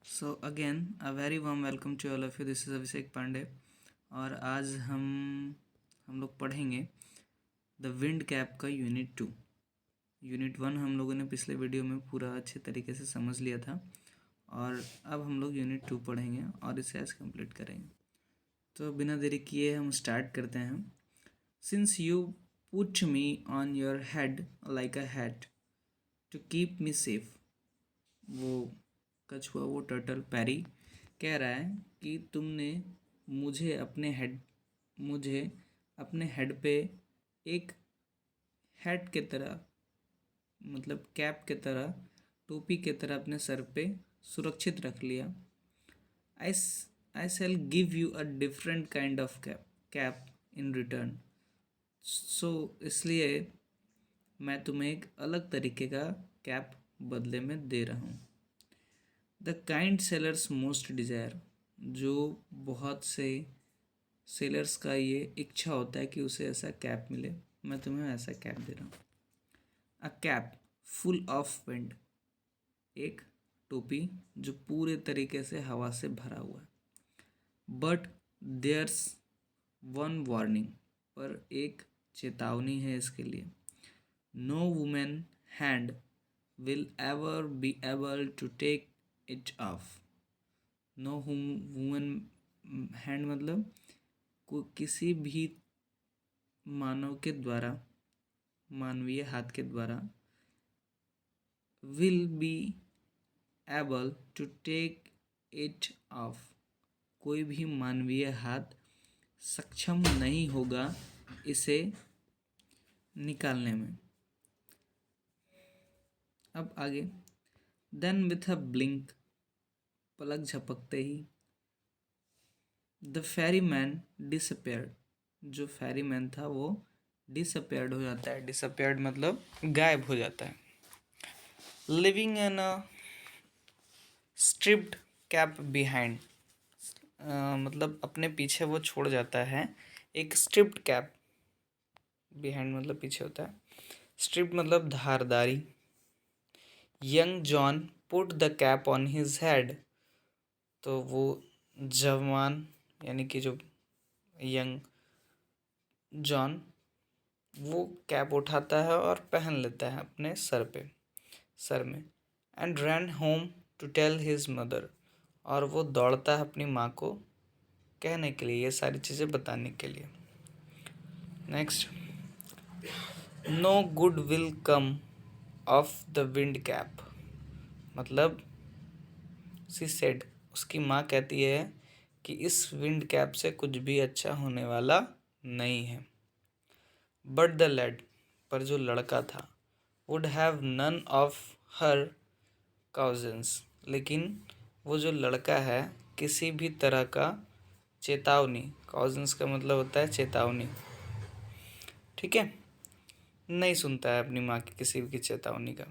So again a very warm welcome to all of you. This is Abhishek Pandey और आज हम लोग पढ़ेंगे द विंड कैप का यूनिट 2। यूनिट 1 हम लोगों ने पिछले वीडियो में पूरा अच्छे तरीके से समझ लिया था और अब हम लोग यूनिट 2 पढ़ेंगे और इसे आज कंप्लीट करेंगे। तो बिना देरी किए हम स्टार्ट करते हैं। Since you put me on your head like a hat to keep me safe. वो कछुआ, वो टर्टल पैरी कह रहा है कि तुमने मुझे अपने हेड पे एक हैट के तरह, मतलब कैप के तरह, टोपी के तरह अपने सर पे सुरक्षित रख लिया। I I shall give you a different kind of cap in return. So इसलिए मैं तुम्हें एक अलग तरीके का कैप बदले में दे रहा हूँ। The kind sellers most desire. जो बहुत से सेलर्स का ये इच्छा होता है कि उसे ऐसा कैप मिले, मैं तुम्हें ऐसा कैप दे रहा हूँ। A cap full of wind. एक टोपी जो पूरे तरीके से हवा से भरा हुआ है। But there's one warning. पर एक चेतावनी है इसके लिए। No women hand will ever be able to take it off. No woman hand मतलब किसी भी मानव के द्वारा, मानवीय हाथ के द्वारा, will be able to take it off. कोई भी मानवीय हाथ सक्षम नहीं होगा इसे निकालने में। अब आगे। देन विथ अ ब्लिंक, पलक झपकते ही, द फेरी मैन डिसअपेयर्ड। जो फेरी मैन था वो डिसअपेयर्ड हो जाता है। डिसअपेयर्ड मतलब गायब हो जाता है। Living in a striped cap behind. मतलब अपने पीछे वो छोड़ जाता है एक स्ट्रिप्ड कैप। बिहाइंड मतलब पीछे होता है। स्ट्रिप्ड मतलब धारदारी। Young John put the cap on his head. तो वो जवान, यानी कि जो यंग जॉन, वो कैप उठाता है और पहन लेता है अपने सर में। And ran home to tell his mother. और वो दौड़ता है अपनी माँ को कहने के लिए, ये सारी चीज़ें बताने के लिए। Next. No good will come of the wind cap. मतलब सी सेड, उसकी माँ कहती है कि इस विंड कैप से कुछ भी अच्छा होने वाला नहीं है। बट द लैड, पर जो लड़का था, would have none of her cousins. लेकिन वो जो लड़का है किसी भी तरह का चेतावनी, काउजेंस का मतलब होता है चेतावनी, ठीक है, नहीं सुनता है अपनी माँ की किसी भी चेतावनी का।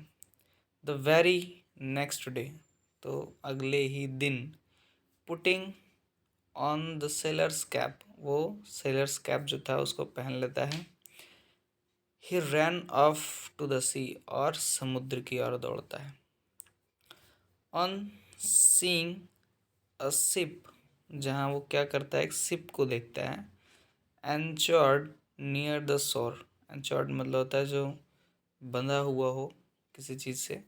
द वेरी नेक्स्ट डे, तो अगले ही दिन, putting on the sellers cap, वो सेलर्स कैप जो था उसको पहन लेता है। ही रैन ऑफ टू द सी, और समुद्र की ओर दौड़ता है। ऑन सीइंग अ शिप, जहाँ वो क्या करता है, एक शिप को देखता है। एंचोर्ड नियर द शोर। एंचोर्ड मतलब होता है जो बंधा हुआ हो किसी चीज़ से।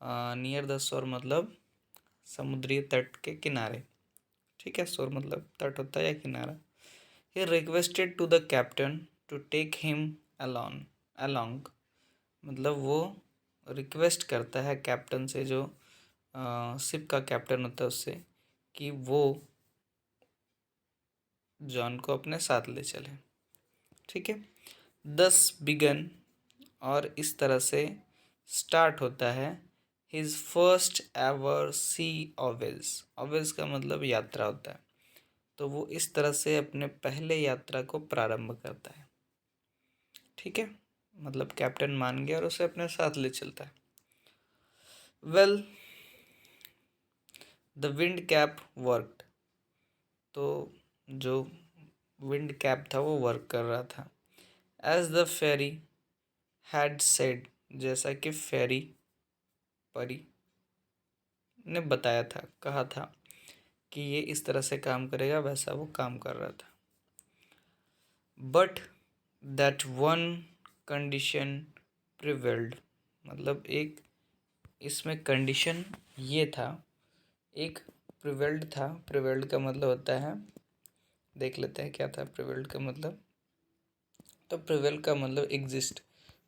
नियर द शोर मतलब समुद्री तट के किनारे, ठीक है। शोर मतलब तट होता है या किनारा। He requested to the captain to take him along. मतलब वो रिक्वेस्ट करता है कैप्टन से, जो शिप का कैप्टन होता है उससे, कि वो जॉन को अपने साथ ले चले, ठीक है। दस बिगन, और इस तरह से स्टार्ट होता है हिज फर्स्ट एवर सी ऑवेल्स। ऑवेल्स का मतलब यात्रा होता है। तो वो इस तरह से अपने पहले यात्रा को प्रारंभ करता है, ठीक है। मतलब कैप्टन मान गया और उसे अपने साथ ले चलता है। Well, the wind cap worked. तो जो विंड कैप था वो वर्क कर रहा था। As the fairy had said, जैसा कि फेरी परी ने बताया था, कहा था कि ये इस तरह से काम करेगा, वैसा वो काम कर रहा था। But that one condition prevailed, मतलब एक इसमें कंडीशन ये था, एक प्रिवेल्ड था। प्रिवेल्ड का मतलब होता है, देख लेते हैं क्या था प्रिवेल्ड का मतलब। तो प्रिवेल का मतलब एग्जिस्ट,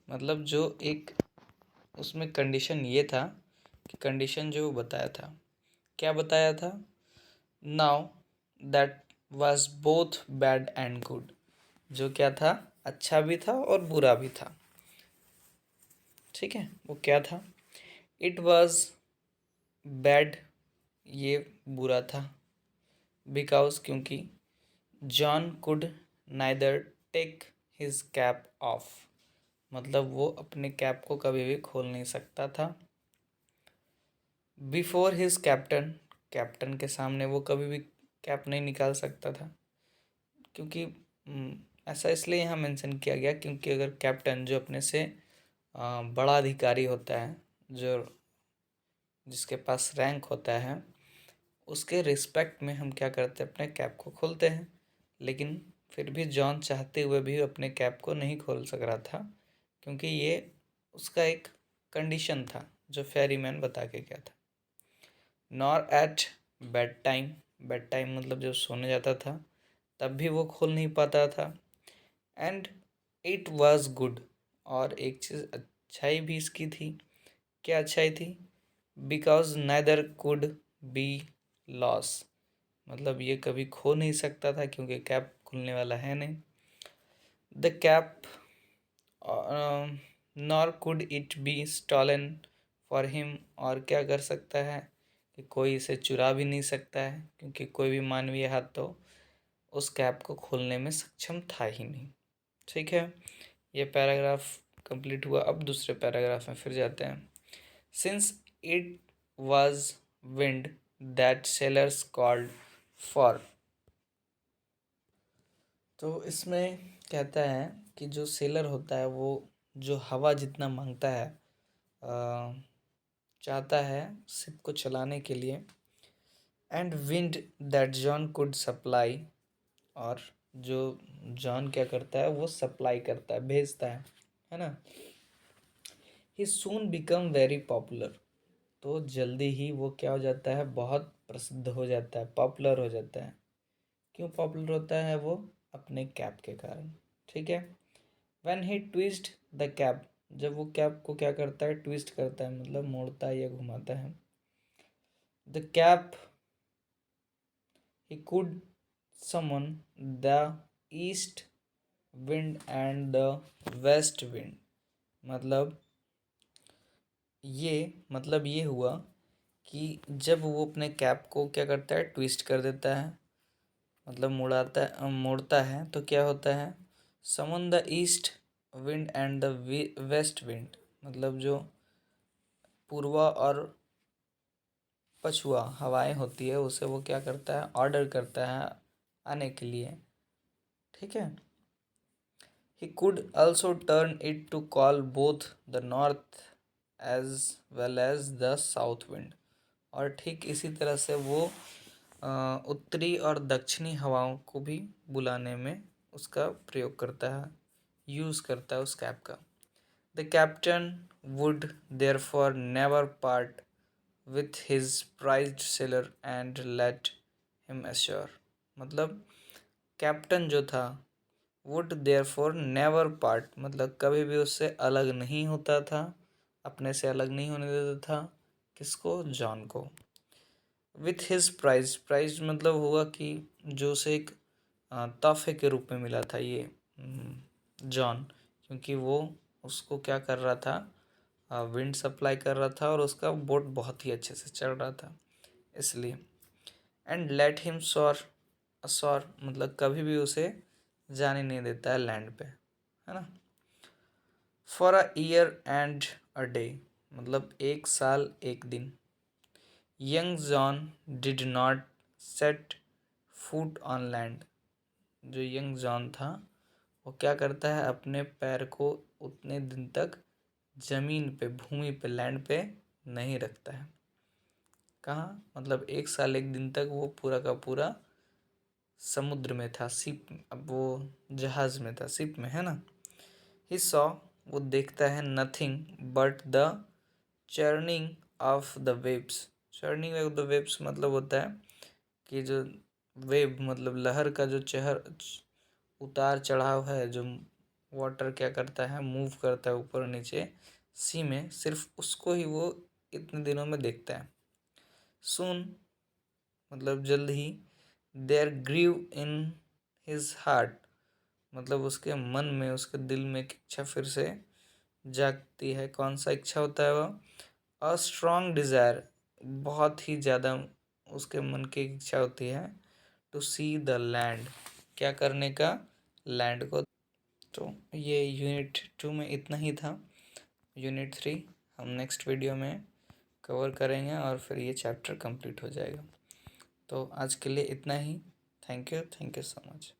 मतलब जो एक उसमें कंडीशन ये था कि कंडीशन जो बताया था, क्या बताया था, now that was both bad and good, जो क्या था, अच्छा भी था और बुरा भी था। ठीक है, वो क्या था, इट वाज बैड, ये बुरा था, बिकॉज क्योंकि John could neither take his cap off, मतलब वो अपने कैप को कभी भी खोल नहीं सकता था। बिफोर हिज कैप्टन, कैप्टन के सामने वो कभी भी कैप नहीं निकाल सकता था, क्योंकि ऐसा इसलिए यहाँ मेंशन किया गया क्योंकि अगर कैप्टन जो अपने से बड़ा अधिकारी होता है, जो जिसके पास रैंक होता है, उसके रिस्पेक्ट में हम क्या करते हैं, अपने कैप को खोलते हैं। लेकिन फिर भी जॉन चाहते हुए भी अपने कैप को नहीं खोल सक रहा था, क्योंकि ये उसका एक कंडीशन था जो फेरीमैन बता के गया था। Nor at bedtime, bedtime मतलब जब सोने जाता था तब भी वो खोल नहीं पाता था। एंड इट वाज गुड, और एक चीज़ अच्छाई भी इसकी थी। क्या अच्छाई थी, because neither could be loss, मतलब ये कभी खो नहीं सकता था क्योंकि कैप खुलने वाला है नहीं। The cap nor could it be stolen for him, और क्या कर सकता है कि कोई इसे चुरा भी नहीं सकता है, क्योंकि कोई भी मानवीय हाथ तो उस कैप को खोलने में सक्षम था ही नहीं। ठीक है, ये पैराग्राफ कंप्लीट हुआ। अब दूसरे पैराग्राफ में फिर जाते हैं। Since it was wind that sellers called for, तो इसमें कहता है कि जो सेलर होता है वो जो हवा जितना मांगता है, चाहता है शिप को चलाने के लिए, and wind that John could supply, और जो जॉन क्या करता है वो सप्लाई करता है, भेजता है ना। ही सून बिकम वेरी पॉपुलर, तो जल्दी ही वो क्या हो जाता है, बहुत प्रसिद्ध हो जाता है, पॉपुलर हो जाता है। क्यों पॉपुलर होता है वो, अपने कैप के कारण। ठीक है, when he twist the cap, जब वो कैप को क्या करता है, ट्विस्ट करता है, मतलब मोड़ता है या घुमाता है। The cap he could summon the east wind and the west wind, मतलब ये हुआ कि जब वो अपने कैप को क्या करता है, ट्विस्ट कर देता है, मतलब मोड़ता है, तो क्या होता है, summon the east wind and the west wind, मतलब जो पूर्वा और पछुआ हवाएं होती है उसे वो क्या करता है, ऑर्डर करता है आने के लिए। ठीक है, he could also turn it to call both the north as well as the south wind, और ठीक इसी तरह से वो उत्तरी और दक्षिणी हवाओं को भी बुलाने में उसका प्रयोग करता है, यूज़ करता है उस कैप का। The captain would therefore never part with his prized seller and let him assure, मतलब कैप्टन जो था वुड देयरफॉर नेवर पार्ट, मतलब कभी भी उससे अलग नहीं होता था, अपने से अलग नहीं होने देता था, किसको, जॉन को। विथ हिज प्राइज, प्राइज मतलब हुआ कि जो उसे एक तोहफे के रूप में मिला था ये जॉन, क्योंकि वो उसको क्या कर रहा था, विंड सप्लाई कर रहा था और उसका बोट बहुत ही अच्छे से चल रहा था, इसलिए। And let him sure, sure मतलब कभी भी उसे जाने नहीं देता है लैंड पे, है ना। For a year and a day, मतलब एक साल एक दिन। Young John did not set foot on land, जो यंग जॉन था वो क्या करता है, अपने पैर को उतने दिन तक जमीन पे, भूमि पे, लैंड पे नहीं रखता है। कहाँ? मतलब 1 साल 1 दिन तक वो पूरा का पूरा समुद्र में था, शिप, अब वो जहाज में था, शिप में, है ना। ही सॉ, वो देखता है, nothing but the churning of the waves. Churning of the waves मतलब होता है कि जो वेव मतलब लहर का जो उतार चढ़ाव है, जो वाटर क्या करता है, मूव करता है ऊपर नीचे सी में, सिर्फ उसको ही वो इतने दिनों में देखता है। सून मतलब जल्द ही, there grew in his heart मतलब उसके मन में, उसके दिल में एक इच्छा फिर से जागती है। कौन सा इच्छा होता है वह? अ स्ट्रॉन्ग डिज़ायर, बहुत ही ज़्यादा उसके मन की इच्छा होती है, टू सी द लैंड, क्या करने का? लैंड को। तो ये यूनिट 2 में इतना ही था। यूनिट 3 हम नेक्स्ट वीडियो में कवर करेंगे और फिर ये चैप्टर कंप्लीट हो जाएगा। तो आज के लिए इतना ही। Thank you so much.